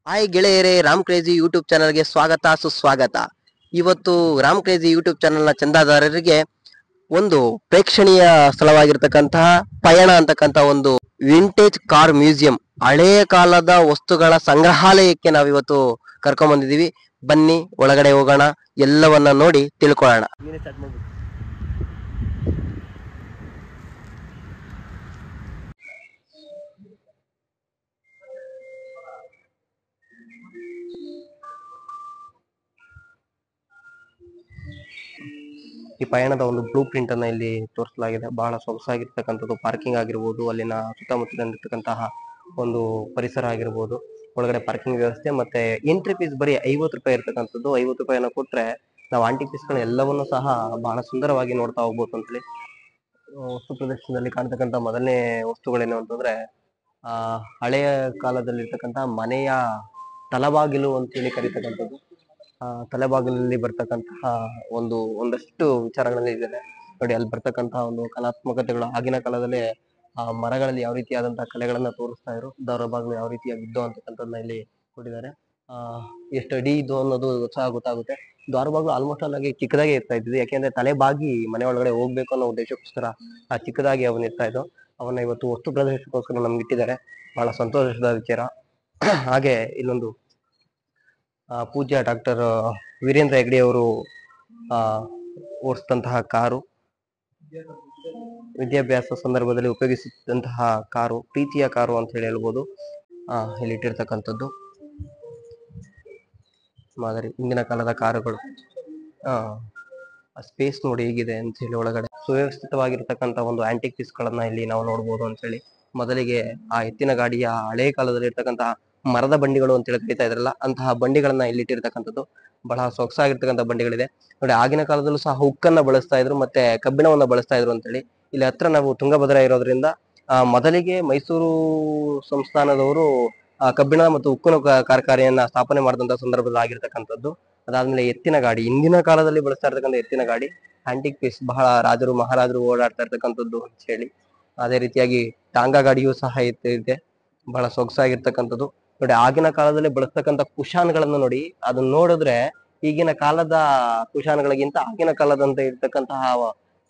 Hi ಗೆಳೆಯರೇ, Ram crazy YouTube ಚಾನಲ್ಗೆ ಸ್ವಾಗತ ಸುಸ್ವಾಗತ. ಇವತ್ತು ರಾಮ್ ಕ್ರೇಜಿ ಯೂಟ್ಯೂಬ್ ಚಾನಲ್ನ ಚಂದಾದಾರರಿಗೆ ಒಂದು ಪ್ರೇಕ್ಷಣೀಯ ಸ್ಥಳವಾಗಿರ್ತಕ್ಕಂತಹ ಪಯಣ ಅಂತಕ್ಕಂಥ ಒಂದು ವಿಂಟೇಜ್ ಕಾರ್ ಮ್ಯೂಸಿಯಂ, ಹಳೆಯ ಕಾಲದ ವಸ್ತುಗಳ ಸಂಗ್ರಹಾಲಯಕ್ಕೆ ನಾವಿವತ್ತು ಕರ್ಕೊಂಡ್ ಬಂದಿದೀವಿ. ಬನ್ನಿ ಒಳಗಡೆ ಹೋಗೋಣ, ಎಲ್ಲವನ್ನ ನೋಡಿ ತಿಳ್ಕೊಳ್ಳೋಣ. ಈ ಪಯಣದ ಒಂದು ಬ್ಲೂ ಪ್ರಿಂಟ್ ಅನ್ನ ಇಲ್ಲಿ ತೋರಿಸಲಾಗಿದೆ. ಬಹಳ ಸೊಗಸಾಗಿರ್ತಕ್ಕಂಥದ್ದು ಪಾರ್ಕಿಂಗ್ ಆಗಿರ್ಬೋದು, ಅಲ್ಲಿನ ಸುತ್ತಮುತ್ತಲಿರ್ತಕ್ಕಂತಹ ಒಂದು ಪರಿಸರ ಆಗಿರ್ಬೋದು, ಒಳಗಡೆ ಪಾರ್ಕಿಂಗ್ ವ್ಯವಸ್ಥೆ ಮತ್ತೆ ಎಂಟ್ರಿ ಫೀಸ್ ಬರೀ 50 ರೂಪಾಯಿ ಇರ್ತಕ್ಕಂಥದ್ದು. 50 ರೂಪಾಯಿನ ಕೊಟ್ರೆ ನಾವು ಆಂಟಿಕ್ ಪೀಸ್ಗಳ ಎಲ್ಲವನ್ನೂ ಸಹ ಬಹಳ ಸುಂದರವಾಗಿ ನೋಡ್ತಾ ಹೋಗ್ಬೋದು ಅಂತೇಳಿ. ವಸ್ತು ಪ್ರದರ್ಶನದಲ್ಲಿ ಕಾಣ್ತಕ್ಕಂಥ ಮೊದಲನೇ ವಸ್ತುಗಳೇನು ಅಂತಂದ್ರೆ ಆ ಹಳೆಯ ಕಾಲದಲ್ಲಿರ್ತಕ್ಕಂಥ ಮನೆಯ ತಲಬಾಗಿಲು ಅಂತೇಳಿ ಕರೀತಕ್ಕಂಥದ್ದು. ತಲೆಬಾಗಿಲಲ್ಲಿ ಬರ್ತಕ್ಕಂತಹ ಒಂದಷ್ಟು ವಿಚಾರಗಳಲ್ಲಿ ಇದೆ ನೋಡಿ. ಅಲ್ಲಿ ಬರ್ತಕ್ಕಂತಹ ಒಂದು ಕಲಾತ್ಮಕತೆಗಳು ಆಗಿನ ಕಾಲದಲ್ಲಿ ಮರಗಳಲ್ಲಿ ಯಾವ ರೀತಿಯಾದಂತಹ ಕಲೆಗಳನ್ನ ತೋರಿಸ್ತಾ ಇದ್ರು, ದ್ವಾರ ಬಾಗಿಲು ಯಾವ ರೀತಿಯಾಗಿದ್ದು ಅಂತಕ್ಕಂಥದ್ದನ್ನ ಇಲ್ಲಿ ಕೊಟ್ಟಿದ್ದಾರೆ. ಎಷ್ಟು ಅಡಿ ಇದು ಅನ್ನೋದು ಸಹ ಗೊತ್ತಾಗುತ್ತೆ. ದ್ವಾರ ಬಾಗಿಲು ಆಲ್ಮೋಸ್ಟ್ ಆಗಿ ಚಿಕ್ಕದಾಗಿ ಇರ್ತಾ ಇದ್ವಿ, ಯಾಕೆಂದ್ರೆ ತಲೆ ಬಾಗಿ ಮನೆ ಒಳಗಡೆ ಹೋಗ್ಬೇಕು ಅನ್ನೋ ಉದ್ದೇಶಕ್ಕೋಸ್ಕರ ಚಿಕ್ಕದಾಗಿ ಅವನ್ನ ಇರ್ತಾ ಇದ್ದು. ಅವನ್ನ ಇವತ್ತು ವಸ್ತು ಪ್ರದರ್ಶನಕ್ಕೋಸ್ಕರ ನಮ್ಗೆ ಇಟ್ಟಿದ್ದಾರೆ. ಬಹಳ ಸಂತೋಷದ ವಿಚಾರ. ಹಾಗೆ ಇಲ್ಲೊಂದು ಪೂಜ್ಯ ಡಾಕ್ಟರ್ ವೀರೇಂದ್ರ ಹೆಗ್ಗಡೆ ಅವರು ಓಡಿಸಿದಂತಹ ಕಾರು, ವಿದ್ಯಾಭ್ಯಾಸ ಸಂದರ್ಭದಲ್ಲಿ ಉಪಯೋಗಿಸಿದಂತಹ ಕಾರು, ಪ್ರೀತಿಯ ಕಾರು ಅಂತ ಹೇಳಿ ಹೇಳ್ಬೋದು. ಇಲ್ಲಿ ಇಟ್ಟಿರ್ತಕ್ಕಂಥದ್ದು ಮಾದರಿ ಹಿಂದಿನ ಕಾಲದ ಕಾರುಗಳು. ಸ್ಪೇಸ್ ನೋಡಿ ಹೇಗಿದೆ ಅಂತ ಹೇಳಿ. ಒಳಗಡೆ ಸುವ್ಯವಸ್ಥಿತವಾಗಿರ್ತಕ್ಕಂಥ ಒಂದು ಆಂಟಿಕ್ ಪೀಸ್ ಗಳನ್ನ ಇಲ್ಲಿ ನಾವು ನೋಡ್ಬೋದು ಅಂತ ಹೇಳಿ. ಮೊದಲಿಗೆ ಆ ಎತ್ತಿನ ಗಾಡಿಯ ಹಳೆ ಕಾಲದಲ್ಲಿ ಇರ್ತಕ್ಕಂತಹ ಮರದ ಬಂಡಿಗಳು ಅಂತ ಹೇಳಿ ಕರೀತಾ ಇದ್ರಲ್ಲ, ಅಂತಹ ಬಂಡಿಗಳನ್ನ ಇಲ್ಲಿ ಇಟ್ಟಿರ್ತಕ್ಕಂಥದ್ದು. ಬಹಳ ಸೊಗಸಾಗಿರ್ತಕ್ಕಂಥ ಬಂಡಿಗಳಿದೆ ನೋಡಿ. ಆಗಿನ ಕಾಲದಲ್ಲೂ ಸಹ ಉಕ್ಕನ್ನ ಬಳಸ್ತಾ ಇದ್ರು, ಮತ್ತೆ ಕಬ್ಬಿಣವನ್ನ ಬಳಸ್ತಾ ಇದ್ರು ಅಂತ ಹೇಳಿ. ಇಲ್ಲಿ ಹತ್ರ ನಾವು ತುಂಗಭದ್ರಾ ಇರೋದ್ರಿಂದ ಮೊದಲಿಗೆ ಮೈಸೂರು ಸಂಸ್ಥಾನದವರು ಕಬ್ಬಿಣ ಮತ್ತು ಉಕ್ಕಿನ ಕಾರ್ಖಾನೆಯನ್ನ ಸ್ಥಾಪನೆ ಮಾಡಿದಂತ ಸಂದರ್ಭದಲ್ಲಿ ಆಗಿರ್ತಕ್ಕಂಥದ್ದು. ಅದಾದ್ಮೇಲೆ ಎತ್ತಿನ ಗಾಡಿ, ಇಂದಿನ ಕಾಲದಲ್ಲಿ ಬಳಸ್ತಾ ಇರ್ತಕ್ಕಂಥ ಎತ್ತಿನ ಗಾಡಿ ಆಂಟಿಕ್ ಪೀಸ್, ಬಹಳ ರಾಜರು ಮಹಾರಾಜರು ಓಡಾಡ್ತಾ ಇರ್ತಕ್ಕಂಥದ್ದು ಅಂತ ಹೇಳಿ. ಅದೇ ರೀತಿಯಾಗಿ ಟಾಂಗಾ ಗಾಡಿಯೂ ಸಹ ಇದೆ, ಬಹಳ ಸೊಗಸಾಗಿರ್ತಕ್ಕಂಥದ್ದು ನೋಡಿ. ಆಗಿನ ಕಾಲದಲ್ಲಿ ಬಳಸ್ತಕ್ಕಂಥ ಕುಶಾನ್ಗಳನ್ನ ನೋಡಿ, ಅದನ್ನ ನೋಡಿದ್ರೆ ಈಗಿನ ಕಾಲದ ಕುಶಾನ್ಗಳಿಗಿಂತ ಆಗಿನ ಕಾಲದಂತ ಇರ್ತಕ್ಕಂತಹ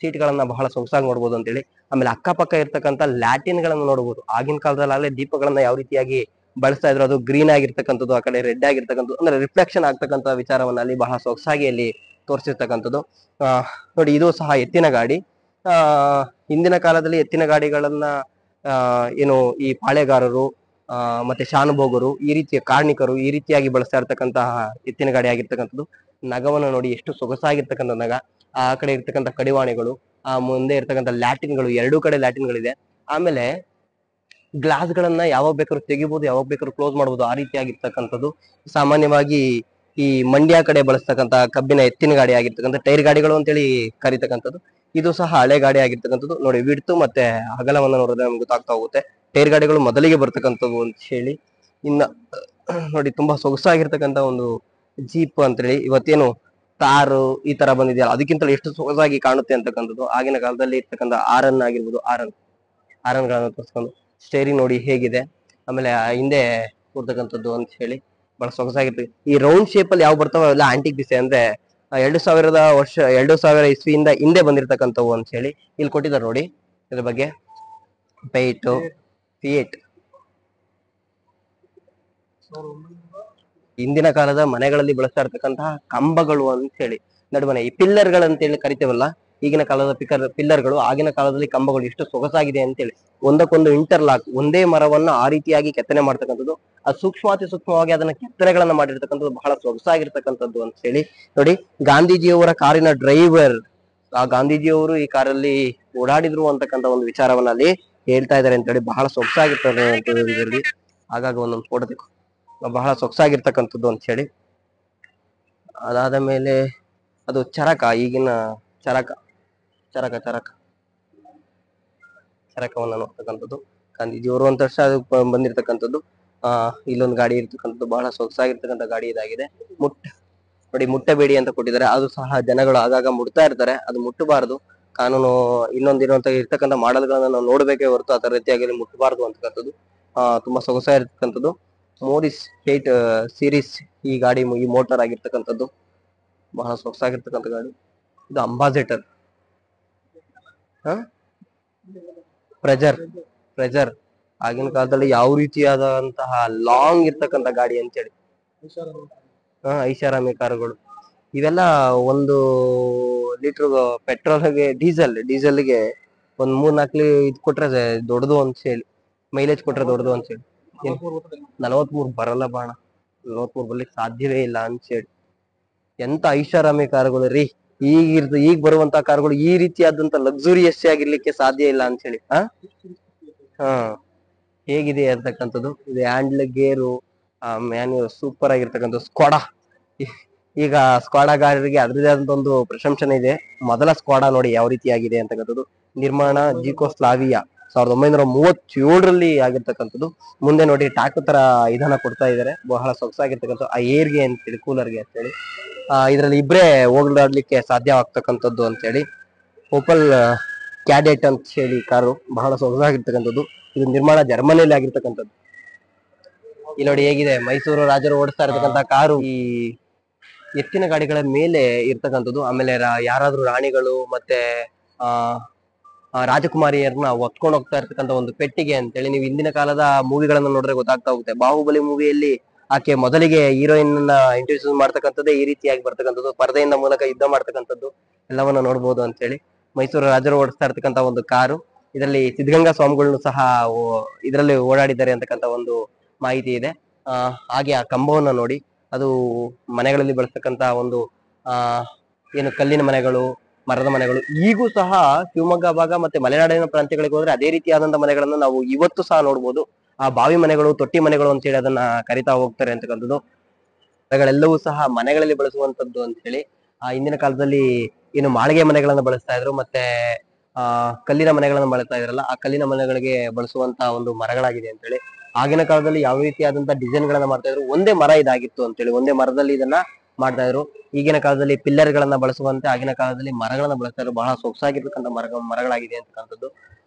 ಸೀಟ್ಗಳನ್ನ ಬಹಳ ಸೊಗಸಾಗಿ ನೋಡ್ಬೋದು ಅಂತೇಳಿ. ಆಮೇಲೆ ಅಕ್ಕಪಕ್ಕ ಇರ್ತಕ್ಕಂಥ ಲ್ಯಾಟಿನ್ ಗಳನ್ನ ನೋಡ್ಬೋದು. ಆಗಿನ ಕಾಲದಲ್ಲಿ ಲ್ಯಾಟಿನ್ಗಳನ್ನ ಯಾವ ರೀತಿಯಾಗಿ ಬಳಸ್ತಾ ಇದ್ರು, ಅದು ಗ್ರೀನ್ ಆಗಿರ್ತಕ್ಕಂಥದ್ದು, ಆ ಕಡೆ ರೆಡ್ ಆಗಿರ್ತಕ್ಕಂಥದ್ದು, ಅಂದ್ರೆ ರಿಫ್ಲೆಕ್ಷನ್ ಆಗ್ತಕ್ಕಂಥ ವಿಚಾರವನ್ನ ಅಲ್ಲಿ ಬಹಳ ಸೊಗಸಾಗಿ ಅಲ್ಲಿ ತೋರಿಸಿರ್ತಕ್ಕಂಥದ್ದು. ನೋಡಿ, ಇದು ಸಹ ಎತ್ತಿನ ಗಾಡಿ. ಹಿಂದಿನ ಕಾಲದಲ್ಲಿ ಎತ್ತಿನ ಗಾಡಿಗಳನ್ನ ಏನು ಈ ಪಾಳೆಗಾರರು ಮತ್ತೆ ಶಾನುಭೋಗರು, ಈ ರೀತಿಯ ಕಾರ್ಮಿಕರು ಈ ರೀತಿಯಾಗಿ ಬಳಸ್ತಾ ಇರ್ತಕ್ಕಂತಹ ಎತ್ತಿನ ಗಾಡಿ ಆಗಿರ್ತಕ್ಕಂಥದ್ದು. ನಗವನ್ನು ನೋಡಿ, ಎಷ್ಟು ಸೊಗಸಾಗಿರ್ತಕ್ಕಂಥ ನಗ. ಆ ಕಡೆ ಇರ್ತಕ್ಕಂಥ ಕಡಿವಾಣಿಗಳು, ಮುಂದೆ ಇರ್ತಕ್ಕಂಥ ಲ್ಯಾಟಿನ್ಗಳು, ಎರಡೂ ಕಡೆ ಲ್ಯಾಟಿನ್ಗಳಿದೆ. ಆಮೇಲೆ ಗ್ಲಾಸ್ ಗಳನ್ನ ಯಾವಾಗ ಬೇಕಾದ್ರೂ ತೆಗಿಬಹುದು, ಯಾವಾಗ ಬೇಕಾದ್ರೂ ಕ್ಲೋಸ್ ಮಾಡಬಹುದು, ಆ ರೀತಿಯಾಗಿರ್ತಕ್ಕಂಥದ್ದು. ಸಾಮಾನ್ಯವಾಗಿ ಈ ಮಂಡ್ಯ ಕಡೆ ಬಳಸ್ತಕ್ಕಂಥ ಕಬ್ಬಿನ ಎತ್ತಿನ ಗಾಡಿ ಆಗಿರ್ತಕ್ಕಂಥ ಟೈರ್ ಗಾಡಿಗಳು ಅಂತೇಳಿ ಕರೀತಕ್ಕಂಥದ್ದು. ಇದು ಸಹ ಹಳೆ ಗಾಡಿ ಆಗಿರ್ತಕ್ಕಂಥದ್ದು ನೋಡಿ. ವಿಡ್ತು ಮತ್ತೆ ಅಗಲವನ್ನು ನೋಡಿದ್ರೆ ನಮ್ಗೆ ಗೊತ್ತಾಗ್ತಾ ಹೋಗುತ್ತೆ. ಟೈರ್ ಗಾಡಿಗಳು ಮೊದಲಿಗೆ ಬರ್ತಕ್ಕಂಥದ್ದು ಅಂತ ಹೇಳಿ. ಇನ್ನ ನೋಡಿ, ತುಂಬಾ ಸೊಗಸಾಗಿರ್ತಕ್ಕಂಥ ಒಂದು ಜೀಪ್ ಅಂತೇಳಿ. ಇವತ್ತೇನು ಕಾರು ಈ ತರ ಬಂದಿದೆಯಲ್ಲ, ಅದಕ್ಕಿಂತಲೂ ಎಷ್ಟು ಸೊಗಸಾಗಿ ಕಾಣುತ್ತೆ ಅಂತಕ್ಕಂಥದ್ದು. ಆಗಿನ ಕಾಲದಲ್ಲಿ ಇರ್ತಕ್ಕಂಥ ಆರನ್ ಆಗಿರ್ಬೋದು, ಆರನ್ ಗಳನ್ನ ತೋರಿಸ್ಕೊಂಡು. ಸ್ಟೇರಿಂಗ್ ನೋಡಿ ಹೇಗಿದೆ, ಆಮೇಲೆ ಹಿಂದೆ ಕೂರ್ತಕ್ಕಂಥದ್ದು ಅಂತ ಹೇಳಿ ಬಹಳ ಸೊಗಸಾಗಿರ್ತದೆ. ಈ ರೌಂಡ್ ಶೇಪ್ ಅಲ್ಲಿ ಯಾವ ಬರ್ತಾವ ಎಲ್ಲ ಆಂಟಿಕ್ ಪೀಸ್ ಅಂದ್ರೆ 2000 ಇಸ್ವಿಯಿಂದ ಹಿಂದೆ ಬಂದಿರತಕ್ಕಂಥವು ಅಂತ ಹೇಳಿ ಇಲ್ಲಿ ಕೊಟ್ಟಿದ್ದಾರೆ ನೋಡಿ. ಇದ್ರ ಬಗ್ಗೆ ಫಿಯೇಟ್ ಹಿಂದಿನ ಕಾಲದ ಮನೆಗಳಲ್ಲಿ ಬಳಸ್ತಾ ಇರ್ತಕ್ಕಂತಹ ಕಂಬಗಳು ಅಂತ ಹೇಳಿ, ನಡುಮನೆ ಈ ಪಿಲ್ಲರ್ಗಳಂತೇಳಿ ಕರಿತೇವಲ್ಲ, ಈಗಿನ ಕಾಲದ ಪಿಲ್ಲರ್ಗಳು, ಆಗಿನ ಕಾಲದಲ್ಲಿ ಕಂಬಗಳು ಎಷ್ಟು ಸೊಗಸಾಗಿದೆ ಅಂತೇಳಿ. ಒಂದಕ್ಕೊಂದು ಇಂಟರ್ಲಾಕ್, ಒಂದೇ ಮರವನ್ನ ಆ ರೀತಿಯಾಗಿ ಕೆತ್ತನೆ ಮಾಡ್ತಕ್ಕಂಥದ್ದು, ಅದು ಸೂಕ್ಷ್ಮವಾಗಿ ಅದನ್ನ ಕೆತ್ತನೆಗಳನ್ನ ಮಾಡಿರ್ತಕ್ಕಂಥದ್ದು, ಬಹಳ ಸೊಗಸಾಗಿರ್ತಕ್ಕಂಥದ್ದು ಅಂತ ಹೇಳಿ ನೋಡಿ. ಗಾಂಧೀಜಿಯವರ ಕಾರಿನ ಡ್ರೈವರ್, ಆ ಗಾಂಧೀಜಿಯವರು ಈ ಕಾರಲ್ಲಿ ಓಡಾಡಿದ್ರು ಅಂತಕ್ಕಂಥ ಒಂದು ವಿಚಾರವನ್ನ ಅಲ್ಲಿ ಹೇಳ್ತಾ ಇದ್ದಾರೆ ಅಂತ ಹೇಳಿ. ಬಹಳ ಸೊಗಸಾಗಿರ್ತದೆ. ಹಾಗಾಗಿ ಒಂದೊಂದು ಫೋಟೋ ಬಹಳ ಸೊಗಸಾಗಿರ್ತಕ್ಕಂಥದ್ದು ಅಂತ ಹೇಳಿ. ಅದಾದ ಮೇಲೆ ಅದು ಚರಕ, ಈಗಿನ ಚರಕವನ್ನ ನೋಡ್ತಕ್ಕಂಥದ್ದು. ಗಾಂಧೀಜಿಯವರು ಅಂತ ಅದು ಬಂದಿರತಕ್ಕಂಥದ್ದು. ಇಲ್ಲೊಂದು ಗಾಡಿ ಇರ್ತಕ್ಕಂಥದ್ದು, ಬಹಳ ಸೊಗಸಾಗಿರ್ತಕ್ಕಂಥ ಗಾಡಿ ಇದಾಗಿದೆ. ನೋಡಿ, ಮುಟ್ಟಬೇಡಿ ಅಂತ ಕೊಟ್ಟಿದ್ದಾರೆ. ಅದು ಸಹ ಜನಗಳು ಆಗಾಗ ಮುಟ್ತಾ ಇರ್ತಾರೆ, ಅದು ಮುಟ್ಟಬಾರದು. ಕಾನೂನು ಇನ್ನೊಂದಿರುವಂತ ಇರ್ತಕ್ಕಂಥ ಮಾಡಲ್ಗಳನ್ನ ನಾವು ನೋಡ್ಬೇಕೇ ಹೊರತು ಅದರ ರೀತಿಯಾಗಿ ಮುಟ್ಟಬಾರದು ಅಂತಕ್ಕಂಥದ್ದು. ತುಂಬಾ ಸೊಗಸಾಗಿರ್ತಕ್ಕಂಥದ್ದು. ಮೋರಿಸ್ 8 ಸೀರೀಸ್ ಈ ಗಾಡಿ ಈ ಮೋಟರ್ ಆಗಿರ್ತಕ್ಕಂಥದ್ದು ಬಹಳ ಸೊಗಸಾಗಿರ್ತಕ್ಕಂಥ ಗಾಡಿ. ಇದು ಅಂಬಾಸಿಡರ್ ಪ್ರೆಜರ್ ಪ್ರೆಜರ್ ಆಗಿನ ಕಾಲದಲ್ಲಿ ಯಾವ ರೀತಿಯಾದಂತಹ ಲಾಂಗ್ ಇರ್ತಕ್ಕಂಥ ಗಾಡಿ ಅಂತೇಳಿ. ಐಷಾರಾಮಿ ಕಾರುಗಳು ಇವೆಲ್ಲ 1 ಲೀಟರ್ ಪೆಟ್ರೋಲ್ಗೆ ಡೀಸೆಲ್ಗೆ ಒಂದ್ 3-4 ಇದು ಕೊಟ್ರೆ ದೊಡ್ಡದು ಅಂತ ಹೇಳಿ, ಮೈಲೇಜ್ ಕೊಟ್ರೆ ದೊಡ್ಡದು ಅಂತ ಹೇಳಿ. 43 ಬರಲ್ಲ ಬಾಣ, 43 ಬರ್ಲಿಕ್ಕೆ ಸಾಧ್ಯವೇ ಇಲ್ಲ ಅಂತ ಹೇಳಿ. ಎಂತ ಐಷಾರಾಮಿ ಕಾರುಗಳು ರೀ ಈಗ ಬರುವಂತ ಕಾರುಗಳು ಈ ರೀತಿಯಾದಂತ ಲಕ್ಸುರಿಯಸ್ ಆಗಿರ್ಲಿಕ್ಕೆ ಸಾಧ್ಯ ಇಲ್ಲ ಅಂತ ಹೇಳಿ. ಹೇಗಿದೆ ಅಂತಕ್ಕಂಥದ್ದು. ಇದು ಹ್ಯಾಂಡ್ಲ್ ಗೇರು ಮ್ಯಾನ್ಯಲ್ ಸೂಪರ್ ಆಗಿರ್ತಕ್ಕಂಥ ಸ್ಕ್ವಾಡಾ. ಈಗ ಸ್ಕ್ವಾಡಾ ಗಾಡಿಗೆ ಅದ್ರದೇ ಆದಂತ ಒಂದು ಪ್ರಶಂಸನೆ ಇದೆ. ಮೊದಲ ಸ್ಕ್ವಾಡಾ ನೋಡಿ ಯಾವ ರೀತಿ ಆಗಿದೆ ಅಂತಕ್ಕಂಥದ್ದು. ನಿರ್ಮಾಣ ಜಿಕೋಸ್ಲಾವಿಯಾ 1937ರಲ್ಲಿ ಆಗಿರ್ತಕ್ಕಂಥದ್ದು. ಮುಂದೆ ನೋಡಿ ಟಾಟಾ ತರ ಇದನ್ನ ಕೊಡ್ತಾ ಇದಾರೆ, ಬಹಳ ಸೊಗಸಾಗಿರ್ತಕ್ಕಂಥ ಆ ಏರ್ಗೆ ಅಂತೇಳಿ, ಕೂಲರ್ಗೆ ಅಂತೇಳಿ. ಇದರಲ್ಲಿ ಇಬ್ಬರೇ ಓಡಾಡ್ಲಿಕ್ಕೆ ಸಾಧ್ಯವಾಗ್ತಕ್ಕಂಥದ್ದು ಅಂತೇಳಿ. ಓಪಲ್ ಕ್ಯಾಡೆಟ್ ಅಂತ ಹೇಳಿ ಕಾರು ಬಹಳ ಸೊಗಸಾಗಿರ್ತಕ್ಕಂಥದ್ದು. ಇದು ನಿರ್ಮಾಣ ಜರ್ಮನಿಯಲ್ಲಿ ಆಗಿರ್ತಕ್ಕಂಥದ್ದು. ಇಲ್ಲಿ ನೋಡಿ ಹೇಗಿದೆ, ಮೈಸೂರು ರಾಜರು ಓಡಿಸ್ತಾ ಇರ್ತಕ್ಕಂಥ ಕಾರು ಈ ಎತ್ತಿನ ಗಾಡಿಗಳ ಮೇಲೆ ಇರ್ತಕ್ಕಂಥದ್ದು. ಆಮೇಲೆ ಯಾರಾದ್ರೂ ರಾಣಿಗಳು ಮತ್ತೆ ರಾಜಕುಮಾರಿಯರನ್ನ ಹೊತ್ಕೊಂಡು ಹೋಗ್ತಾ ಇರ್ತಕ್ಕಂಥ ಒಂದು ಪೆಟ್ಟಿಗೆ ಅಂತೇಳಿ. ನೀವು ಹಿಂದಿನ ಕಾಲದ ಮೂವಿಗಳನ್ನ ನೋಡಿದ್ರೆ ಗೊತ್ತಾಗ್ತಾ ಹೋಗುತ್ತೆ. ಬಾಹುಬಲಿ ಮೂವಿಯಲ್ಲಿ ಆಕೆ ಮೊದಲಿಗೆ ಹೀರೋಯಿನ್ ಇಂಟ್ರೊಡ್ಯೂಸ್ ಮಾಡ್ತಕ್ಕಂಥದ್ದೇ ಈ ರೀತಿಯಾಗಿ ಬರ್ತಕ್ಕಂಥದ್ದು, ಪರದೆಯಿಂದ ಮೂಲಕ ಯುದ್ಧ ಮಾಡ್ತಕ್ಕಂಥದ್ದು ಎಲ್ಲವನ್ನ ನೋಡ್ಬೋದು ಅಂತ ಹೇಳಿ. ಮೈಸೂರು ರಾಜರು ಓಡಿಸ್ತಾ ಇರ್ತಕ್ಕಂಥ ಒಂದು ಕಾರು. ಇದರಲ್ಲಿ ಸಿದ್ಧಗಂಗಾ ಸ್ವಾಮಿಗಳನ್ನು ಸಹ ಇದರಲ್ಲಿ ಓಡಾಡಿದ್ದಾರೆ ಅಂತಕ್ಕಂಥ ಒಂದು ಮಾಹಿತಿ ಇದೆ. ಹಾಗೆ ಆ ಕಂಬವನ್ನ ನೋಡಿ, ಅದು ಮನೆಗಳಲ್ಲಿ ಬಳಸ್ತಕ್ಕಂತ ಒಂದು ಏನು ಕಲ್ಲಿನ ಮನೆಗಳು, ಮರದ ಮನೆಗಳು. ಈಗೂ ಸಹ ಶಿವಮೊಗ್ಗ ಭಾಗ ಮತ್ತೆ ಮಲೆನಾಡಿನ ಪ್ರಾಂತ್ಯಗಳಿಗೆ ಹೋದ್ರೆ ಅದೇ ರೀತಿಯಾದಂತ ಮನೆಗಳನ್ನು ನಾವು ಇವತ್ತು ಸಹ ನೋಡ್ಬೋದು. ಆ ಬಾವಿ ಮನೆಗಳು, ತೊಟ್ಟಿ ಮನೆಗಳು ಅಂತ ಹೇಳಿ ಅದನ್ನ ಕರಿತಾ ಹೋಗ್ತಾರೆ ಅಂತಕ್ಕಂಥದ್ದು. ಮನೆಗಳೆಲ್ಲವೂ ಸಹ ಮನೆಗಳಲ್ಲಿ ಬಳಸುವಂತದ್ದು ಅಂತ ಹೇಳಿ. ಹಿಂದಿನ ಕಾಲದಲ್ಲಿ ಏನು ಮಾಳಿಗೆ ಮನೆಗಳನ್ನ ಬಳಸ್ತಾ ಇದ್ರು, ಮತ್ತೆ ಕಲ್ಲಿನ ಮನೆಗಳನ್ನ ಬಳಸ್ತಾ ಇದ್ರಲ್ಲ, ಆ ಕಲ್ಲಿನ ಮನೆಗಳಿಗೆ ಬಳಸುವಂತ ಒಂದು ಮರಗಳಾಗಿದೆ ಅಂತ ಹೇಳಿ. ಆಗಿನ ಕಾಲದಲ್ಲಿ ಯಾವ ರೀತಿಯಾದಂತಹ ಡಿಸೈನ್ ಗಳನ್ನ ಮಾಡ್ತಾ ಇದ್ರು, ಒಂದೇ ಮರ ಇದಾಗಿತ್ತು ಅಂತೇಳಿ, ಒಂದೇ ಮರದಲ್ಲಿ ಇದನ್ನ ಮಾಡ್ತಾ ಇದ್ರು. ಈಗಿನ ಕಾಲದಲ್ಲಿ ಪಿಲ್ಲರ್ ಗಳನ್ನ ಬಳಸುವಂತೆ ಆಗಿನ ಕಾಲದಲ್ಲಿ ಮರಗಳನ್ನ ಬಳಸ್ತಾ ಇದ್ರು. ಬಹಳ ಸೊಗಸಾಗಿರ್ತಕ್ಕಂಥ ಮರಗಳಾಗಿದೆ ಅಂತಕ್ಕಂಥದ್ದು.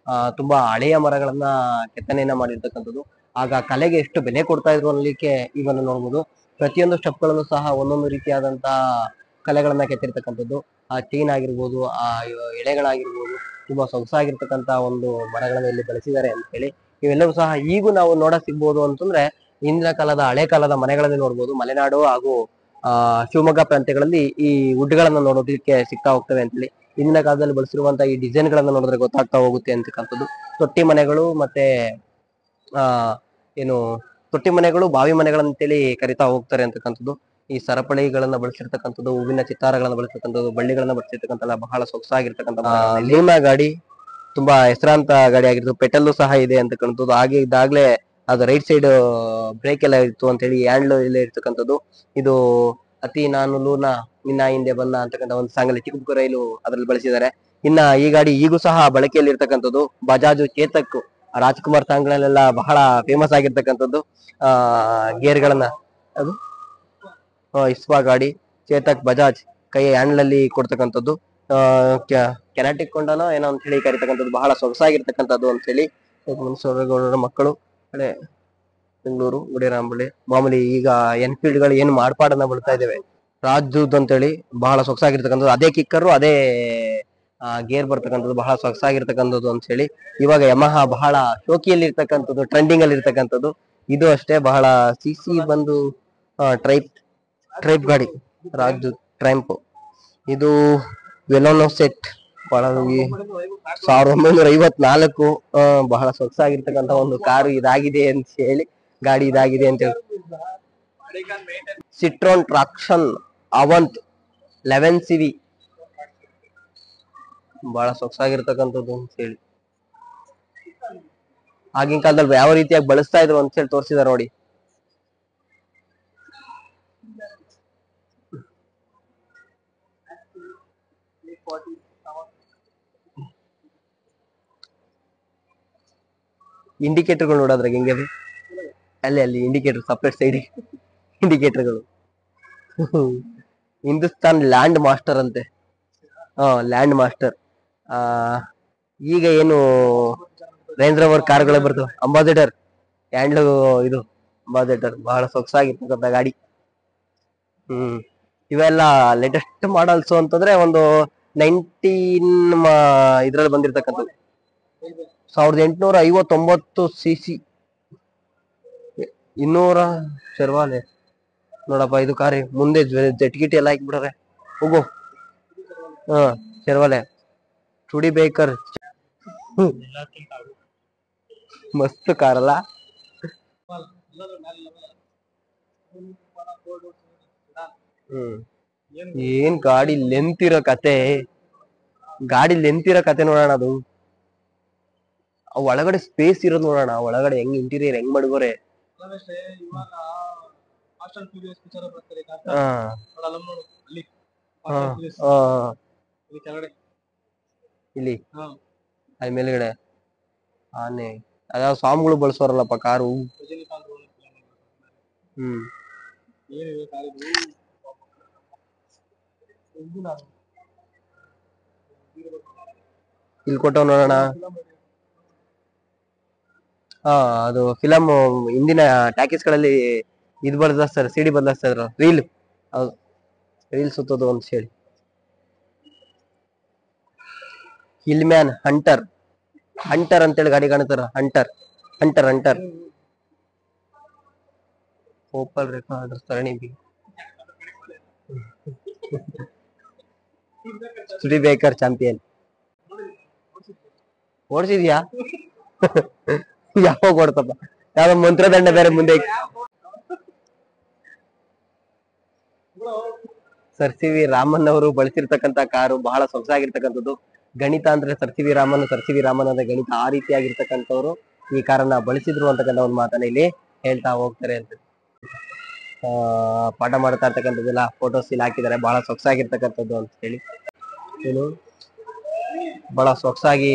ತುಂಬಾ ಹಳೆಯ ಮರಗಳನ್ನ ಕೆತ್ತನೆಯನ್ನ ಮಾಡಿರ್ತಕ್ಕಂಥದ್ದು. ಆಗ ಕಲೆಗೆ ಎಷ್ಟು ಬೆಲೆ ಕೊಡ್ತಾ ಇದ್ರು ಅನ್ನಲಿಕ್ಕೆ ಇವನ್ನ ನೋಡ್ಬೋದು. ಪ್ರತಿಯೊಂದು ಸ್ಟೆಪ್ ಗಳನ್ನು ಸಹ ಒಂದೊಂದು ರೀತಿಯಾದಂತಹ ಕಲೆಗಳನ್ನ ಕೆತ್ತಿರ್ತಕ್ಕಂಥದ್ದು. ಆ ಚೈನ್ ಆಗಿರ್ಬೋದು, ಆ ಎಳೆಗಳಾಗಿರ್ಬೋದು, ತುಂಬಾ ಸೊಗಸಾಗಿರ್ತಕ್ಕಂತ ಒಂದು ಮರಗಳನ್ನ ಇಲ್ಲಿ ಬಳಸಿದ್ದಾರೆ ಅಂತ ಹೇಳಿ. ಇವೆಲ್ಲವೂ ಸಹ ಈಗೂ ನಾವು ನೋಡಕ್ ಸಿಗ್ಬೋದು ಅಂತಂದ್ರೆ ಹಿಂದಿನ ಕಾಲದ ಹಳೆ ಕಾಲದ ಮನೆಗಳಲ್ಲಿ ನೋಡ್ಬೋದು. ಮಲೆನಾಡು ಹಾಗೂ ಶಿವಮೊಗ್ಗ ಪ್ರಾಂತ್ಯಗಳಲ್ಲಿ ಈ ವುಡ್ಗಳನ್ನ ನೋಡೋದಕ್ಕೆ ಸಿಗ್ತಾ ಹೋಗ್ತವೆ ಅಂತೇಳಿ. ಹಿಂದಿನ ಕಾಲದಲ್ಲಿ ಬಳಸಿರುವಂತಹ ಈ ಡಿಸೈನ್ ಗಳನ್ನ ನೋಡಿದ್ರೆ ಗೊತ್ತಾಗ್ತಾ ಹೋಗುತ್ತೆ ಅಂತಕ್ಕಂಥದ್ದು. ತೊಟ್ಟಿ ಮನೆಗಳು ಮತ್ತೆ ಏನು ತೊಟ್ಟಿ ಮನೆಗಳು, ಬಾವಿ ಮನೆಗಳಂತೇಳಿ ಕರಿತಾ ಹೋಗ್ತಾರೆ ಅಂತಕ್ಕಂಥದ್ದು. ಈ ಸರಪಳಿಗಳನ್ನ ಬಳಸಿರ್ತಕ್ಕಂಥದ್ದು, ಹೂವಿನ ಚಿತ್ತಾರಗಳನ್ನ ಬಳಸಿರ್ತಕ್ಕಂಥದ್ದು, ಬಳ್ಳಿಗಳನ್ನ ಬಳಸಿರ್ತಕ್ಕಂಥ ಬಹಳ ಸೊಗಸಾಗಿರ್ತಕ್ಕಂಥ ಲೂನಾ ಗಾಡಿ ತುಂಬಾ ಹೆಸರಾಂತ ಗಾಡಿ ಆಗಿರ್ತದೆ. ಪೆಟ್ರೋಲ್ ಸಹ ಇದೆ ಅಂತಕ್ಕಂಥದ್ದು. ಹಾಗೆ ಇದಾಗ್ಲೇ ಅದು ರೈಟ್ ಸೈಡ್ ಬ್ರೇಕ್ ಎಲ್ಲ ಇತ್ತು ಅಂತ ಹೇಳಿ, ಹ್ಯಾಂಡ್ಲ್ ಎಲ್ಲ ಇರ್ತಕ್ಕಂಥದ್ದು. ಇದು ಅತಿ ನಾನು ಲೂನಾ ನಿನ್ನ ಹಿಂದೆ ಬಂದ ಅಂತಕ್ಕಂಥ ಒಂದು ಸಾಂಗಲ್ಲಿ ಚಿಕ್ಕ ರೈಲು ಅದ್ರಲ್ಲಿ ಬಳಸಿದ್ದಾರೆ. ಇನ್ನ ಈ ಗಾಡಿ ಈಗೂ ಸಹ ಬಳಕೆಯಲ್ಲಿ ಇರ್ತಕ್ಕಂಥದ್ದು. ಬಜಾಜ್ ಚೇತಕ್ ರಾಜ್ಕುಮಾರ್ ಸಾಂಗ್ಗಳಲ್ಲೆಲ್ಲ ಬಹಳ ಫೇಮಸ್ ಆಗಿರ್ತಕ್ಕಂಥದ್ದು. ಗೇರ್ಗಳನ್ನ ಅದು ಇಸ್ವಾ ಗಾಡಿ, ಚೇತಕ್, ಬಜಾಜ್ ಕೈ ಹ್ಯಾಂಡ್ಲ್ ಅಲ್ಲಿ ಕೊಡ್ತಕ್ಕಂಥದ್ದು. ಕೆನಾಟಿಕ್ ಕೊಂಡನೋ ಏನೋ ಅಂತ ಹೇಳಿ ಕರಿತಕ್ಕಂಥದ್ದು. ಬಹಳ ಸೊಗಸಾಗಿರ್ತಕ್ಕಂಥದ್ದು ಅಂತ ಹೇಳಿ. ಮುನ್ಸೂರಗೌಡರ ಮಕ್ಕಳು ಕಡೆ ಬೆಂಗಳೂರು ಗುಡಿರಾಂಬಳಿ. ಮಾಮೂಲಿ ಈಗ ಎನ್ಫೀಲ್ಡ್ ಗಳು ಏನು ಮಾರ್ಪಾಡನ್ನ ಬಿಡ್ತಾ ಇದ್ದೇವೆ. ರಾಜ್ದೂತ್ ಅಂತೇಳಿ ಬಹಳ ಸೊಗಸಾಗಿರ್ತಕ್ಕಂಥದ್ದು. ಅದೇ ಕಿಕ್ಕರು, ಅದೇ ಗೇರ್ ಬರ್ತಕ್ಕಂಥದ್ದು, ಬಹಳ ಸೊಗಸಾಗಿರ್ತಕ್ಕಂಥದ್ದು ಅಂತ ಹೇಳಿ. ಇವಾಗ ಯಮಹ ಬಹಳ ಶೋಕಿಯಲ್ಲಿ ಇರ್ತಕ್ಕಂಥದ್ದು, ಟ್ರೆಂಡಿಂಗ್ ಅಲ್ಲಿ ಇರ್ತಕ್ಕಂಥದ್ದು. ಇದು ಅಷ್ಟೇ ಬಹಳ ಸಿಸಿ ಬಂದು ಟ್ರೈಪ್ ಗಾಡಿ, ರಾಜ್ದೂತ್ ಟ್ರೈಂಪ್. ಇದು ವೆಲೋನೋ ಸೆಟ್, ಬಹಳ 1954 ಬಹಳ ಸೊಗಸಾಗಿರ್ತಕ್ಕಂಥ ಒಂದು ಕಾರು ಇದಾಗಿದೆ ಅಂತ ಹೇಳಿ, ಗಾಡಿ ಇದಾಗಿದೆ ಅಂತ ಹೇಳಿ. ಸಿಟ್ರೋನ್ ಟ್ರಾಕ್ಷನ್ ಅವಂತ್ 11CV ಬಹಳ ಸೊಗಸಾಗಿರ್ತಕ್ಕಂಥದ್ದು ಅಂತ ಹೇಳಿ. ಆಗಿನ ಕಾಲದಲ್ಲಿ ಯಾವ ರೀತಿಯಾಗಿ ಬಳಸ್ತಾ ಇದ್ರು ಅಂತ ಹೇಳಿ ತೋರಿಸಿದಾರೆ ನೋಡಿ. ಇಂಡಿಕೇಟರ್ಗಳು ನೋಡೋದ್ರಾಗ ಹೆಂಗೆ ಅಲ್ಲಿ ಇಂಡಿಕೇಟರ್ ಸಪ್ರೇಟ್ ಸೈಡ್ ಇಂಡಿಕೇಟರ್ಗಳು. ಹಿಂದೂಸ್ತಾನ್ ಲ್ಯಾಂಡ್ ಮಾಸ್ಟರ್ ಅಂತೆ. Land master. ಈಗ ಏನು ರೇಂಜ್ ರೋವರ್ ಕಾರ್ಗಳು ಬರ್ತವೆ, ಅಂಬಾಸಿಡರ್ ಹ್ಯಾಂಡ್ಲು ಇದು ಬಜೆಟರ್ ಬಹಳ ಸೊಗಸಾಗಿರ್ತಕ್ಕಂಥ ಗಾಡಿ. ಇವೆಲ್ಲ ಲೇಟೆಸ್ಟ್ ಮಾಡಲ್ಸ್ ಅಂತಂದ್ರೆ ಒಂದು 19 ಇದ್ರಲ್ಲಿ ಬಂದಿರತಕ್ಕಂಥದ್ದು 1859 cc 200 ಶರ್ವಾಲೆ ನೋಡಪ್ಪ. ಇದು ಕಾರಿ ಮುಂದೆ ಜಟ್ಗಿಟಿ ಎಲ್ಲ ಹಾಕ್ಬಿಡ್ರೆ ಹೋಗು. ಶರ್ವಾಲೆ ಟುಡಿ ಬೇಕರ್ ಮಸ್ತ್ ಕಾರಲ್ಲ. ಏನ್ ಗಾಡಿ ಲೆಂತ್ ಇರೋ ಕತೆ, ನೋಡೋಣ. ಅದು ಒಳಗಡೆ ಸ್ಪೇಸ್ ಇರೋದು ನೋಡೋಣ. ಒಳಗಡೆ ಹೆಂಗ್ ಇಂಟೀರಿಯರ್ ಹೆಂಗ್ ಮಾಡಿಗೋರೆ. ಇಲ್ಲಿ ಅಲ್ಲಿ ಮೇಲ್ಗಡೆ ಆನೆ ಅದಾವ ಸ್ವಾಮಿಗಳು ಬಳಸೋರಲ್ಲಪ್ಪ ಕಾರು. ಇಲ್ಲಿ ಕೊಟ್ಟವ್ ನೋಡೋಣ. ಅದು ಫಿಲಮ್ ಹಿಂದಿನ ಟ್ಯಾಕೀಸ್ ಗಳಲ್ಲಿ ಇದು ಬದಲಾಯಿಸ್ತಾರೆ, ಸಿಡಿ ಬದಲಾಯಿಸ್ತಾ ಇದ್ರು. ರೀಲ್ ಸುತ್ತೋದು ಅಂತ ಹೇಳಿ. ಹಿಲ್ ಮ್ಯಾನ್ ಹಂಟರ್ ಅಂತೇಳಿ ಗಾಡಿ ಕಾಣುತ್ತಾರ. ಹಂಟರ್ ಓಪಲ್ ರೆಕಾರ್ಡ್ ಸರಣಿ ಬಿ ಸ್ಟುಡಿ ಬೇಕರ್ ಚಾಂಪಿಯನ್. ಓಡಿಸಿದ್ಯಾ? ಯಾವಾಗ ಓಡ್ತಪ್ಪ? ಯಾವ್ದೋ ಮಂತ್ರದಂಡ ಬೇರೆ ಮುಂದೆ. ಸರ್ ಸಿ ವಿ ರಾಮನ್ ಅವರು ಬಳಸಿರ್ತಕ್ಕಂಥ ಕಾರು ಬಹಳ ಸೊಗಸಾಗಿರ್ತಕ್ಕಂಥದ್ದು. ಗಣಿತ ಅಂದ್ರೆ ಸರ್ ಸಿ ವಿ ರಾಮನ್ ಅಂದ್ರೆ ಗಣಿತ. ಆ ರೀತಿಯಾಗಿರ್ತಕ್ಕಂಥವ್ರು ಈ ಕಾರನ್ನ ಬಳಸಿದ್ರು ಅಂತಕ್ಕಂಥ ಒಂದು ಮಾತನ್ನ ಇಲ್ಲಿ ಹೇಳ್ತಾ ಹೋಗ್ತಾರೆ ಅಂತ. ಪಾಠ ಮಾಡ್ತಾ ಇರ್ತಕ್ಕಂಥದ್ದೆಲ್ಲ ಫೋಟೋಸ್ ಇಲ್ಲಿ ಹಾಕಿದ್ದಾರೆ. ಬಹಳ ಸೊಗಸಾಗಿರ್ತಕ್ಕಂಥದ್ದು ಅಂತ ಹೇಳಿ. ಏನು ಬಹಳ ಸೊಗಸಾಗಿ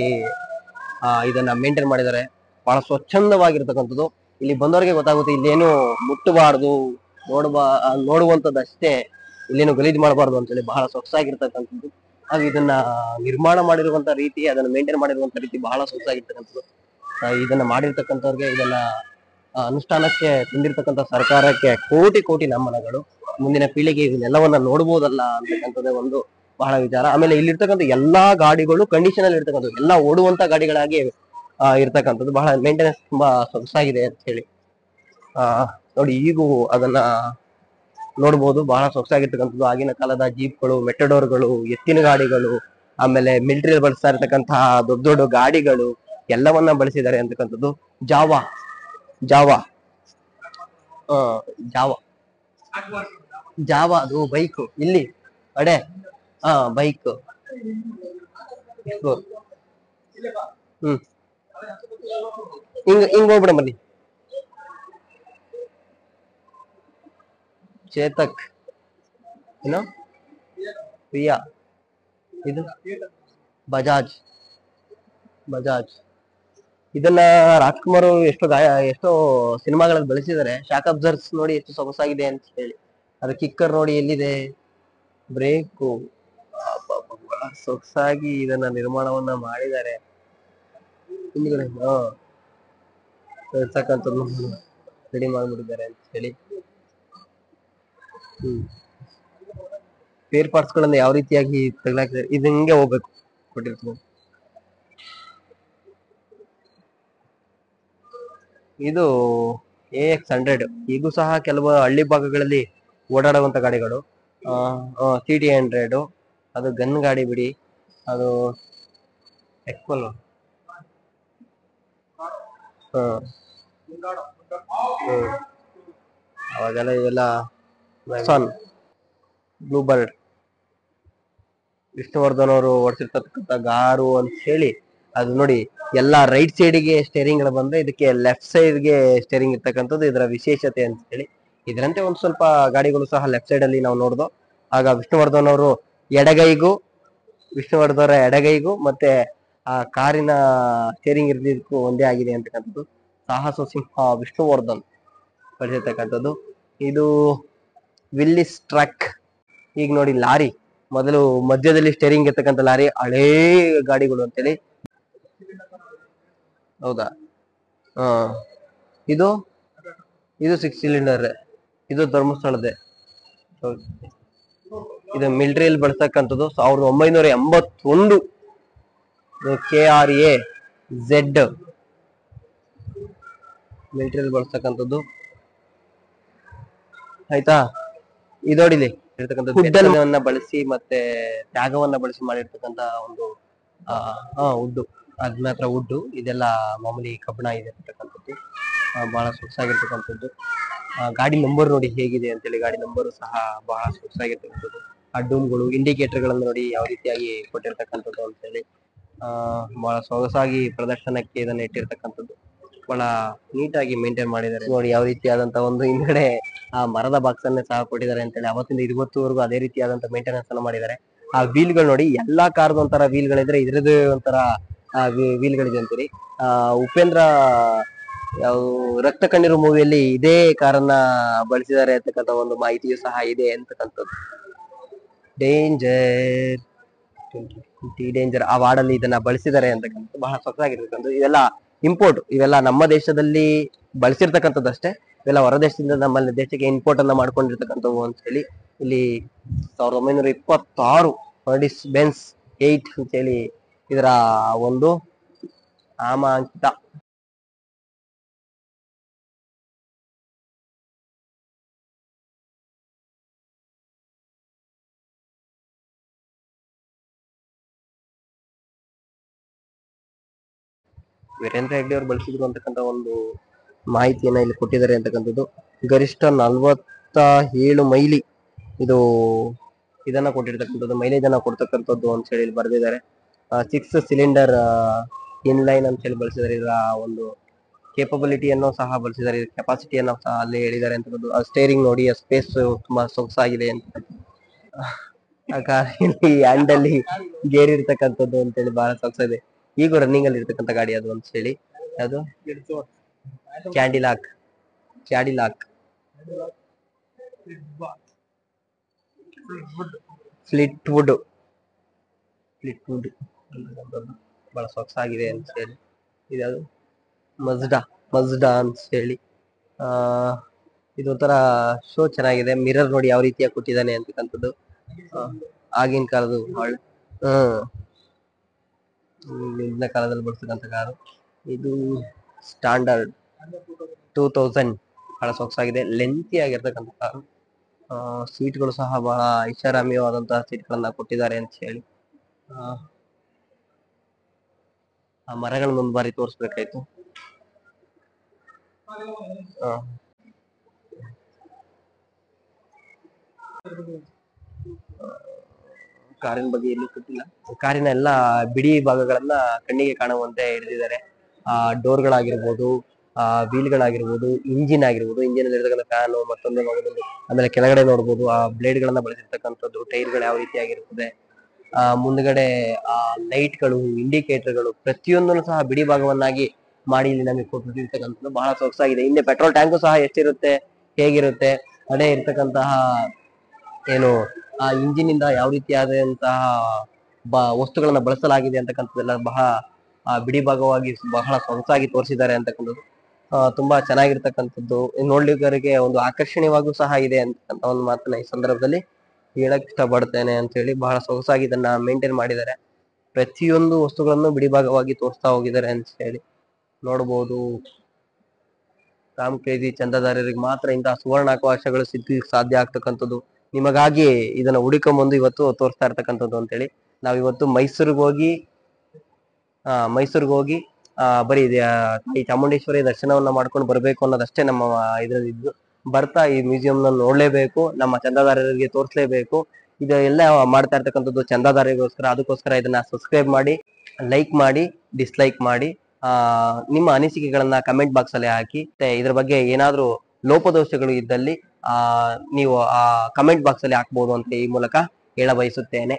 ಇದನ್ನ ಮೇಂಟೈನ್ ಮಾಡಿದ್ದಾರೆ. ಬಹಳ ಸ್ವಚ್ಛಂದವಾಗಿರ್ತಕ್ಕಂಥದ್ದು. ಇಲ್ಲಿ ಬಂದವರಿಗೆ ಗೊತ್ತಾಗುತ್ತೆ ಇಲ್ಲೇನು ಮುಟ್ಟಬಾರ್ದು, ನೋಡುವಂಥದ್ದಷ್ಟೇ, ಇಲ್ಲೇನು ಗಲೀಜ್ ಮಾಡಬಾರ್ದು ಅಂತೇಳಿ ಬಹಳ ಸೊಗಸಾಗಿರ್ತಕ್ಕಂಥದ್ದು. ಹಾಗೂ ಇದನ್ನ ನಿರ್ಮಾಣ ಮಾಡಿರುವಂತ ರೀತಿ, ಅದನ್ನ ಮೇಂಟೈನ್ ಮಾಡಿರುವಂತ ರೀತಿ ಬಹಳ ಸೊಗಸಾಗಿರ್ತಕ್ಕಂಥದ್ದು. ಇದನ್ನ ಮಾಡಿರ್ತಕ್ಕಂಥವ್ರಿಗೆ, ಇದನ್ನ ಅನುಷ್ಠಾನಕ್ಕೆ ತಂದಿರ್ತಕ್ಕಂಥ ಸರ್ಕಾರಕ್ಕೆ ಕೋಟಿ ನಮನಗಳು. ಮುಂದಿನ ಪೀಳಿಗೆ ಇದನ್ನೆಲ್ಲವನ್ನ ನೋಡ್ಬೋದಲ್ಲ ಅಂತಕ್ಕಂಥದ್ದೇ ಒಂದು ಬಹಳ ವಿಚಾರ. ಆಮೇಲೆ ಇಲ್ಲಿರ್ತಕ್ಕಂಥ ಎಲ್ಲಾ ಗಾಡಿಗಳು ಕಂಡೀಷನ್ ಅಲ್ಲಿ ಇರ್ತಕ್ಕಂಥದ್ದು, ಎಲ್ಲಾ ಓಡುವಂತ ಗಾಡಿಗಳಾಗಿ ಇರ್ತಕ್ಕಂಥದ್ದು. ಬಹಳ ಮೇಂಟೆನೆನ್ಸ್ ತುಂಬಾ ಸೊಗಸಾಗಿದೆ ಅಂತ ಹೇಳಿ ನೋಡಿ. ಈಗೂ ಅದನ್ನ ನೋಡ್ಬೋದು, ಬಹಳ ಸೊಗಸಾಗಿರ್ತಕ್ಕಂಥದ್ದು. ಆಗಿನ ಕಾಲದ ಜೀಪ್ಗಳು, ಮೆಟಡೋರ್ಗಳು, ಎತ್ತಿನ ಗಾಡಿಗಳು, ಆಮೇಲೆ ಮಿಲಿಟರಿ ಬಳಸ್ತಾ ಇರ್ತಕ್ಕಂತಹ ದೊಡ್ಡ ಗಾಡಿಗಳು ಎಲ್ಲವನ್ನ ಬಳಸಿದ್ದಾರೆ ಅಂತಕ್ಕಂಥದ್ದು. ಜಾವಾ ಅದು ಬೈಕ್. ಇಲ್ಲಿ ಬೈಕ್ ಹಿಂಗ್ ಹೋಗ್ಬಿಡ ಬನ್ನಿ. ಚೇತಕ್ ಏನು ಪ್ರಿಯಾ, ಇದು ಬಜಾಜ್. ಇದನ್ನ ರಾಜ್ಕುಮಾರ್ ಎಷ್ಟೋ ಸಿನಿಮಾಗಳಲ್ಲಿ ಬಳಸಿದ್ದಾರೆ. ಶಾಕ್ ಅಬ್ಸರ್ವ್ಸ್ ನೋಡಿ ಎಷ್ಟು ಸೊಗಸಾಗಿದೆ ಅಂತ ಹೇಳಿ. ಅದು ಕಿಕ್ಕರ್ ನೋಡಿ ಎಲ್ಲಿದೆ, ಬ್ರೇಕು, ಸೊಗಸಾಗಿ ಇದನ್ನ ನಿರ್ಮಾಣವನ್ನ ಮಾಡಿದ್ದಾರೆ. ಹಿಂದ್ಗಡೆ ರೆಡಿ ಮಾಡ್ಬಿಟ್ಟಿದ್ದಾರೆ ಅಂತ ಹೇಳಿ. ಸ್ಪೇರ್ ಪಾರ್ಟ್ಸ್ ಗಳನ್ನ ಯಾವ ರೀತಿಯಾಗಿ ತಗಲಾಕಿದ್ದಾರೆ, ಇದು ಹಿಂಗೆ ಹೋಗ್ಬೇಕು ಕೊಟ್ಟಿರ್ತೀವಿ. ಇದು AX100. ಈಗೂ ಸಹ ಕೆಲವು ಹಳ್ಳಿ ಭಾಗಗಳಲ್ಲಿ ಓಡಾಡುವಂತ ಗಾಡಿಗಳು. CT100 ಅದು ಗನ್ ಗಾಡಿ ಬಿಡಿ, ಅದು ಎಕ್ಸ್ಪಲ್. ಅವಾಗೆಲ್ಲ ಇವೆಲ್ಲ ಬ್ಲೂ ಬರ್ಡ್, ವಿಷ್ಣುವರ್ಧನ್ ಅವರು ಓಡಿಸಿರ್ತಕ್ಕಂಥ ಗಾರು ಅಂತ ಹೇಳಿ. ಅದು ನೋಡಿ, ಎಲ್ಲಾ ರೈಟ್ ಸೈಡ್ಗೆ ಸ್ಟೇರಿಂಗ್ ಗಳು ಬಂದ್ರೆ ಇದಕ್ಕೆ ಲೆಫ್ಟ್ ಸೈಡ್ಗೆ ಸ್ಟೇರಿಂಗ್ ಇರ್ತಕ್ಕಂಥದ್ದು ಇದರ ವಿಶೇಷತೆ ಅಂತ ಹೇಳಿ. ಇದರಂತೆ ಒಂದ್ ಸ್ವಲ್ಪ ಗಾಡಿಗಳು ಸಹ ಲೆಫ್ಟ್ ಸೈಡ್ ಅಲ್ಲಿ ನಾವು ನೋಡ್ದು. ಆಗ ವಿಷ್ಣುವರ್ಧನ್ ಎಡಗೈಗೂ ಮತ್ತೆ ಆ ಕಾರಿನ ಸ್ಟೇರಿಂಗ್ ಇರ್ದಿದ್ದಕ್ಕೂ ಒಂದೇ ಆಗಿದೆ ಅಂತಕ್ಕಂಥದ್ದು. ಸಾಹಸ ಸಿಂಹ ವಿಷ್ಣುವರ್ಧನ್ ಬಳಸಿರ್ತಕ್ಕಂಥದ್ದು. ಇದು ವಿಲ್ಲಿಸ್ ಟ್ರಕ್. ಈಗ ನೋಡಿ, ಲಾರಿ ಮೊದಲು ಮಧ್ಯದಲ್ಲಿ ಸ್ಟೇರಿಂಗ್ ಇರ್ತಕ್ಕಂಥ ಲಾರಿ, ಹಳೇ ಗಾಡಿಗಳು ಅಂತೇಳಿ. ಹೌದಾ? ಇದು ಇದು 6 ಸಿಲಿಂಡರ್, ಇದು ಧರ್ಮಸ್ಥಳದೆ. ಇದು ಮಿಲಿಟರಿಯಲ್ಲಿ ಬಳಸ್ತಕ್ಕಂಥದ್ದು 1981. KRAZ ಮಿಲಿಟರಿಯಲ್ಲಿ ಬಳಸ್ತಕ್ಕಂಥದ್ದು ಆಯ್ತಾ. ಇದೋಡಿಲಿ ಇರ್ತಕ್ಕಂಥ ಬಳಸಿ ಮತ್ತೆ ತ್ಯಾಗವನ್ನ ಬಳಸಿ ಮಾಡಿರ್ತಕ್ಕಂತ ಒಂದು ಉಡ್ಡು, ಅದ್ ಮಾತ್ರ ಉಡ್ಡು. ಇದೆಲ್ಲ ಮಾಮೂಲಿ ಕಬ್ಬಣ ಇದೆ ಇರ್ತಕ್ಕಂಥದ್ದು. ಬಹಳ ಸೊಗಸಾಗಿರ್ತಕ್ಕಂಥದ್ದು. ಗಾಡಿ ನಂಬರ್ ನೋಡಿ ಹೇಗಿದೆ ಅಂತೇಳಿ, ಗಾಡಿ ನಂಬರ್ ಸಹ ಬಹಳ ಸೊಗಸಾಗಿರ್ತಕ್ಕಂಥದ್ದು. ಆ ಡೂಮ್ಗಳು, ಇಂಡಿಕೇಟರ್ ಗಳನ್ನ ನೋಡಿ ಯಾವ ರೀತಿಯಾಗಿ ಕೊಟ್ಟಿರ್ತಕ್ಕಂಥದ್ದು ಅಂತ ಹೇಳಿ. ಬಹಳ ಸೊಗಸಾಗಿ ಪ್ರದರ್ಶನಕ್ಕೆ ಇದನ್ನ ಇಟ್ಟಿರ್ತಕ್ಕಂಥದ್ದು. ಬಹಳ ನೀಟಾಗಿ ಮೇಂಟೈನ್ ಮಾಡಿದ್ದಾರೆ ನೋಡಿ. ಯಾವ ರೀತಿಯಾದಂತ ಒಂದು ಹಿಂದ್ಗಡೆ ಆ ಮರದ ಬಾಕ್ಸ್ ಅನ್ನೇ ಸಹ ಕೊಟ್ಟಿದ್ದಾರೆ ಅಂತೇಳಿ. ಅವತ್ತಿಂದ ಇವತ್ತುವರೆಗೂ ಅದೇ ರೀತಿಯಾದಂತ ಮೇಂಟೆನೆನ್ಸ್ ಅನ್ನ ಮಾಡಿದ್ದಾರೆ. ಆ ವೀಲ್ ಗಳು ನೋಡಿ, ಎಲ್ಲಾ ಕಾರ್ದ ಒಂಥರ ವೀಲ್ ಗಳಿದ್ರೆ ಇದ್ರದ್ದು ಒಂಥರ ವೀಲ್ ಗಳಿದೆ ಅಂತೀರಿ. ಉಪೇಂದ್ರ ಯಾವ ರಕ್ತ ಕಣ್ಣೀರು ಮೂವಿಯಲ್ಲಿ ಇದೇ ಕಾರನ್ನ ಬಳಸಿದ್ದಾರೆ ಅಂತಕ್ಕಂಥ ಒಂದು ಮಾಹಿತಿಯು ಸಹ ಇದೆ ಅಂತಕ್ಕಂಥದ್ದು. ಡೇಂಜರ್ ಆ ವಾರ್ಡಲ್ಲಿ ಇದನ್ನ ಬಳಸಿದ್ದಾರೆ ಅಂತಕ್ಕಂಥ ಬಹಳ ಸೊಗಸಾಗಿರ್ತಕ್ಕಂಥ. ಇವೆಲ್ಲ ಇಂಪೋರ್ಟ್, ಇವೆಲ್ಲ ನಮ್ಮ ದೇಶದಲ್ಲಿ ಬಳಸಿರ್ತಕ್ಕಂಥದ್ದಷ್ಟೇ. ಇವೆಲ್ಲ ಹೊರ ದೇಶದಿಂದ ನಮ್ಮ ದೇಶಕ್ಕೆ ಇಂಪೋರ್ಟ್ ಅನ್ನ ಮಾಡ್ಕೊಂಡಿರ್ತಕ್ಕಂಥವು ಅಂತ ಹೇಳಿ. ಇಲ್ಲಿ 1926 ಮರ್ಡಿಸ್ ಬೆನ್ಸ್ 8 ಅಂತ ಹೇಳಿ ಇದರ ಒಂದು ನಾಮಾಂಕಿತ. ವೀರೇಂದ್ರ ಹೆಗ್ಡೆ ಅವರು ಬಳಸಿದ್ರು ಅಂತಕ್ಕಂಥ ಒಂದು ಮಾಹಿತಿಯನ್ನ ಇಲ್ಲಿ ಕೊಟ್ಟಿದ್ದಾರೆ ಅಂತಕ್ಕಂಥದ್ದು. ಗರಿಷ್ಠ 47 ಮೈಲಿ ಇದು ಇದನ್ನ ಕೊಟ್ಟಿರ್ತಕ್ಕಂಥದ್ದು, ಮೈಲೇಜ್ ಅನ್ನ ಕೊಡ್ತಕ್ಕಂಥದ್ದು ಅಂತ ಹೇಳಿ ಬರೆದಿದ್ದಾರೆ. 6 ಸಿಲಿಂಡರ್ ಇನ್ಲೈನ್ ಅಂತ ಹೇಳಿ ಬಳಸಿದ್ದಾರೆ. ಇದರ ಒಂದು ಕೇಪಬಿಲಿಟಿಯನ್ನು ಸಹ ಬಳಸಿದ್ದಾರೆ, ಕೆಪಾಸಿಟಿಯನ್ನು ಸಹ ಅಲ್ಲಿ ಹೇಳಿದ್ದಾರೆ ಅಂತಕ್ಕಂಥದ್ದು. ಆ ಸ್ಟೇರಿಂಗ್ ನೋಡಿ, ಆ ಸ್ಪೇಸ್ ತುಂಬಾ ಸೊಗಸಾಗಿದೆ ಅಂತ. ಆ ಕಾರಲ್ಲಿ ಹ್ಯಾಂಡಲ್ಲಿ ಗೇರ್ ಇರ್ತಕ್ಕಂಥದ್ದು ಅಂತೇಳಿ ಬಹಳ ಸೊಗಸಾಗಿದೆ. ಈಗ ರನ್ನಿಂಗ್ ಅಲ್ಲಿ ಇರ್ತಕ್ಕಂಥ ಗಾಡಿ ಅದು ಅಂತ ಹೇಳಿ. ಅದು ಕ್ಯಾಡಿಲಾಕ್ ಫ್ಲಿಟ್ವುಡ್ ಬಹಳ ಸೊಗಸಾಗಿದೆ ಅಂತ ಹೇಳಿ. ಇದ್ಯಾವುದು ಮಜ್ಡಾ ಅಂತ ಹೇಳಿ. ಇದೊಂಥರ ಶೋ ಚೆನ್ನಾಗಿದೆ. ಮಿರರ್ ನೋಡಿ ಯಾವ ರೀತಿಯಾಗಿ ಕೊಟ್ಟಿದ್ದಾನೆ ಅಂತಕ್ಕಂಥದ್ದು. ಆಗಿನ ಕಾಲದ್ದು ಹಿಂದಿನ ಕಾಲದಲ್ಲಿ ಬಳಸ್ತಕ್ಕಂಥ ಕಾರು ಇದು. ಸ್ಟ್ಯಾಂಡರ್ಡ್ 2000 ಬಹಳ ಸೊಗಸಾಗಿದೆ, ಲೆಂತಿ ಆಗಿರ್ತಕ್ಕಂಥ ಕಾರು. ಸೀಟ್ಗಳು ಸಹ ಬಹಳ ಐಷಾರಾಮ್ಯವಾದಂತಹ ಸೀಟ್ಗಳನ್ನ ಕೊಟ್ಟಿದ್ದಾರೆ ಅಂತ ಹೇಳಿ. ಆ ಮರಗಳನ್ನ ಒಂದು ಬಾರಿ ತೋರಿಸ್ಬೇಕಾಯ್ತು. ಕಾರಿನ ಬಗ್ಗೆ ಎಲ್ಲೂ ಕೊಟ್ಟಿಲ್ಲ. ಕಾರಿನ ಎಲ್ಲಾ ಬಿಡಿ ಭಾಗಗಳನ್ನ ಕಣ್ಣಿಗೆ ಕಾಣುವಂತೆ ಹಿಡಿದಿದ್ದಾರೆ. ಡೋರ್ ಗಳಾಗಿರ್ಬೋದು, ವೀಲ್ ಗಳಾಗಿರ್ಬೋದು, ಇಂಜಿನ್ ಆಗಿರ್ಬೋದು, ಇಂಜಿನ್ ಅಲ್ಲಿ ಇರ್ತಕ್ಕಂಥ ಫ್ಯಾನ್, ಮತ್ತೊಂದು ಆಮೇಲೆ ಕೆಳಗಡೆ ನೋಡ್ಬೋದು ಆ ಬ್ಲೇಡ್ ಗಳನ್ನ ಬಳಸಿರ್ತಕ್ಕಂಥದ್ದು. ಟೈರ್ ಗಳು ಯಾವ ರೀತಿಯಾಗಿರ್ತದೆ, ಮುಂದ್ಗಡೆ ಲೈಟ್ ಗಳು, ಇಂಡಿಕೇಟರ್ ಗಳು, ಪ್ರತಿಯೊಂದನ್ನು ಸಹ ಬಿಡಿ ಭಾಗವನ್ನಾಗಿ ಮಾಡಿ ಇಲ್ಲಿ ನಮಗೆ ಕೊಟ್ಟಿರ್ತಕ್ಕಂಥದ್ದು ಬಹಳ ಸೊಗಸಾಗಿದೆ. ಹಿಂದೆ ಪೆಟ್ರೋಲ್ ಟ್ಯಾಂಕು ಸಹ ಎಷ್ಟಿರುತ್ತೆ, ಹೇಗಿರುತ್ತೆ, ಅದೇ ಇರ್ತಕ್ಕಂತಹ ಏನು ಆ ಇಂಜಿನ್ ಇಂದ ಯಾವ ರೀತಿಯಾದಂತಹ ವಸ್ತುಗಳನ್ನ ಬಳಸಲಾಗಿದೆ ಅಂತಕ್ಕಂಥದ್ದೆಲ್ಲ ಬಹಳ ಬಿಡಿ ಭಾಗವಾಗಿ ಬಹಳ ಸೊಗಸಾಗಿ ತೋರಿಸಿದ್ದಾರೆ ಅಂತಕ್ಕಂಥದ್ದು. ತುಂಬಾ ಚೆನ್ನಾಗಿರ್ತಕ್ಕಂಥದ್ದು, ನೋಡ್ಲಿಕ್ಕೆ ಒಂದು ಆಕರ್ಷಣೀಯವಾಗೂ ಸಹ ಇದೆ ಅಂತಕ್ಕಂಥ ಒಂದು ಮಾತನ್ನ ಈ ಸಂದರ್ಭದಲ್ಲಿ ಹೇಳಕ್ ಇಷ್ಟಪಡ್ತೇನೆ ಅಂತ ಹೇಳಿ. ಬಹಳ ಸೊಗಸಾಗಿ ಇದನ್ನ ಮೇಂಟೈನ್ ಮಾಡಿದ್ದಾರೆ. ಪ್ರತಿಯೊಂದು ವಸ್ತುಗಳನ್ನು ಬಿಡಿ ಭಾಗವಾಗಿ ತೋರಿಸ್ತಾ ಹೋಗಿದ್ದಾರೆ ಅಂತ ಹೇಳಿ ನೋಡ್ಬೋದು. ರಾಮ್ ಕ್ರೇಜಿ ಚಂದಾದಾರರಿಗೆ ಮಾತ್ರ ಇಂತಹ ಸುವರ್ಣಾವಕಾಶಗಳು ಸಿಗ್ಲಿಕ್ಕೆ ಸಾಧ್ಯ ಆಗ್ತಕ್ಕಂಥದ್ದು. ನಿಮಗಾಗಿ ಇದನ್ನ ಹುಡುಕೊಂಬಂದು ಇವತ್ತು ತೋರಿಸ್ತಾ ಇರ್ತಕ್ಕಂಥದ್ದು ಅಂತೇಳಿ. ನಾವಿವತ್ತು ಮೈಸೂರಿಗೆ ಹೋಗಿ ಬರೀ ಈ ಚಾಮುಂಡೇಶ್ವರಿ ದರ್ಶನವನ್ನ ಮಾಡ್ಕೊಂಡು ಬರ್ಬೇಕು ಅನ್ನೋದಷ್ಟೇ ನಮ್ಮ ಇದ್ರಲ್ಲಿ ಇದ್ದು. ಬರ್ತಾ ಈ ಮ್ಯೂಸಿಯಂ ನೋಡ್ಲೇಬೇಕು, ನಮ್ಮ ಚಂದಾದಾರರಿಗೆ ತೋರಿಸ್ಲೇಬೇಕು. ಇದೆಲ್ಲ ಮಾಡ್ತಾ ಇರ್ತಕ್ಕಂಥದ್ದು ಚಂದಾದಾರರಿಗೋಸ್ಕರ. ಅದಕ್ಕೋಸ್ಕರ ಇದನ್ನ ಸಬ್ಸ್ಕ್ರೈಬ್ ಮಾಡಿ, ಲೈಕ್ ಮಾಡಿ, ಡಿಸ್ಲೈಕ್ ಮಾಡಿ, ನಿಮ್ಮ ಅನಿಸಿಕೆಗಳನ್ನ ಕಮೆಂಟ್ ಬಾಕ್ಸ್ ಅಲ್ಲಿ ಹಾಕಿ. ಇದ್ರ ಬಗ್ಗೆ ಏನಾದ್ರೂ ಲೋಪದೋಷಗಳು ಇದ್ದಲ್ಲಿ ನೀವು ಕಮೆಂಟ್ ಬಾಕ್ಸ್ ಅಲ್ಲಿ ಹಾಕ್ಬೋದು ಅಂತ ಈ ಮೂಲಕ ಹೇಳ ಬಯಸುತ್ತೇನೆ.